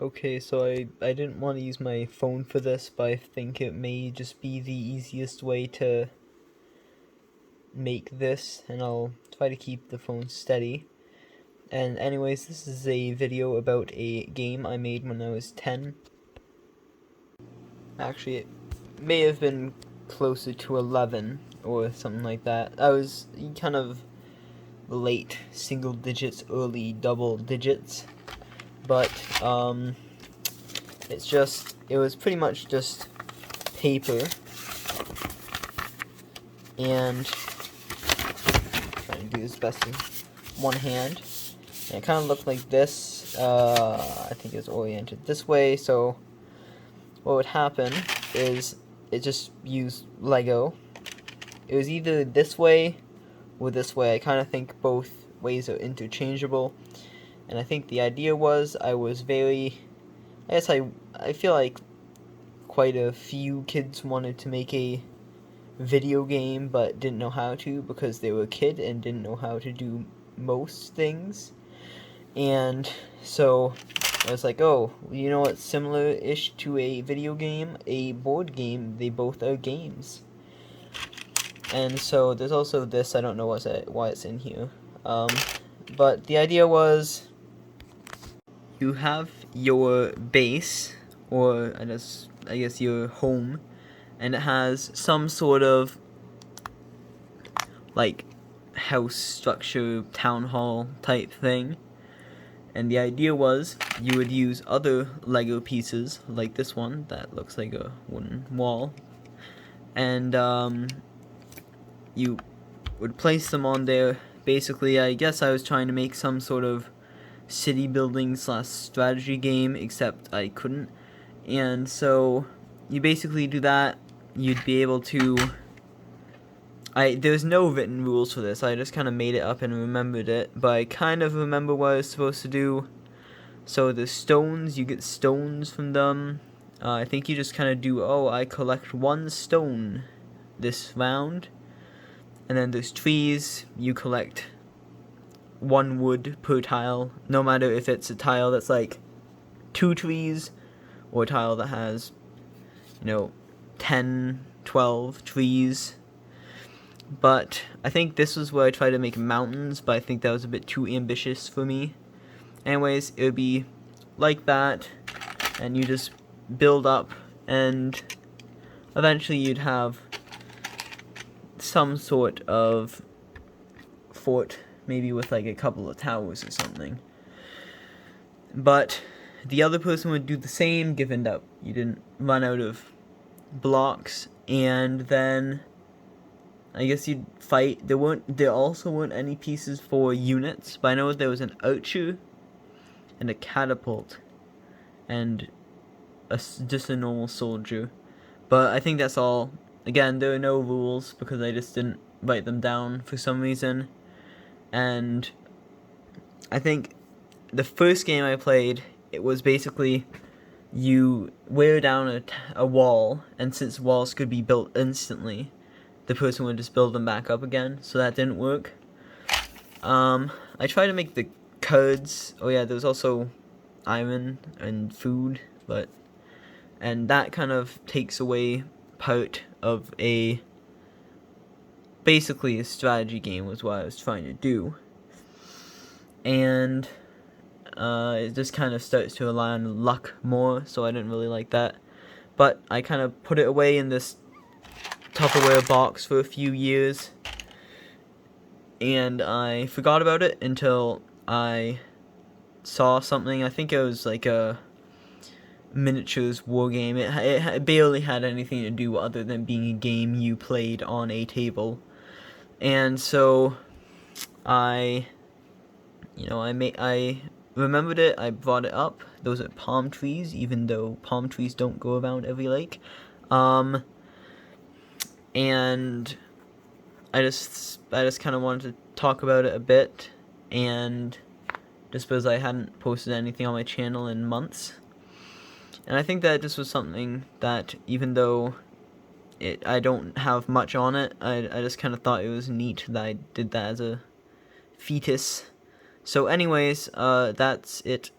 Okay, so I didn't want to use my phone for this, but I think it may just be the easiest way to make this, and I'll try to keep the phone steady. And anyways, this is a video about a game I made when I was 10. Actually, it may have been closer to 11 or something like that. I was kind of late single digits, early double digits, but it was pretty much just paper and trying to do this best in one hand. And it kind of looked like this. I think it's oriented this way, so what would happen is it just used Lego. It was either this way or this way. I kind of think both ways are interchangeable. And I think the idea was I feel like quite a few kids wanted to make a video game but didn't know how to because they were a kid and didn't know how to do most things. And so I was like, oh, you know what's similar-ish to a video game? A board game. They both are games. And so there's also this, I don't know why it's in here. But the idea was you have your base, or I guess your home, and it has some sort of like house structure, town hall type thing. And the idea was you would use other Lego pieces, like this one that looks like a wooden wall, and you would place them on there. Basically, I guess I was trying to make some sort of city building / strategy game, except I couldn't. And so you basically do that. You'd be able to... There's no written rules for this. I just kind of made it up and remembered it, but I kind of remember what I was supposed to do. So the stones, you get stones from them. I think you just kind of do, I collect one stone this round. And then there's trees, you collect one wood per tile, no matter if it's a tile that's like 2 trees, or a tile that has, 10, 12 trees. But I think this was where I tried to make mountains, but I think that was a bit too ambitious for me. Anyways, it would be like that, and you just build up, and eventually you'd have some sort of fort, maybe with like a couple of towers or something. But the other person would do the same, given that you didn't run out of blocks, and then I guess you'd fight. There also weren't any pieces for units, but I know there was an archer and a catapult and just a normal soldier. But I think that's all. Again, there are no rules because I just didn't write them down for some reason. And I think the first game I played, it was basically you wear down a wall, and since walls could be built instantly, the person would just build them back up again, so that didn't work. I tried to make the curds. Oh yeah, there was also iron and food, and that kind of takes away part of basically a strategy game was what I was trying to do. And it just kind of starts to rely on luck more, so I didn't really like that. But I kind of put it away in this Tupperware box for a few years, and I forgot about it until I saw something. I think it was like a miniatures war game. It barely had anything to do other than being a game you played on a table. And so I remembered it, I brought it up. Those are palm trees, even though palm trees don't go around every lake. And I just kind of wanted to talk about it a bit, and just because I hadn't posted anything on my channel in months. And I think that this was something that, even though I don't have much on it, I just kind of thought it was neat that I did that as a fetus. So anyways, that's it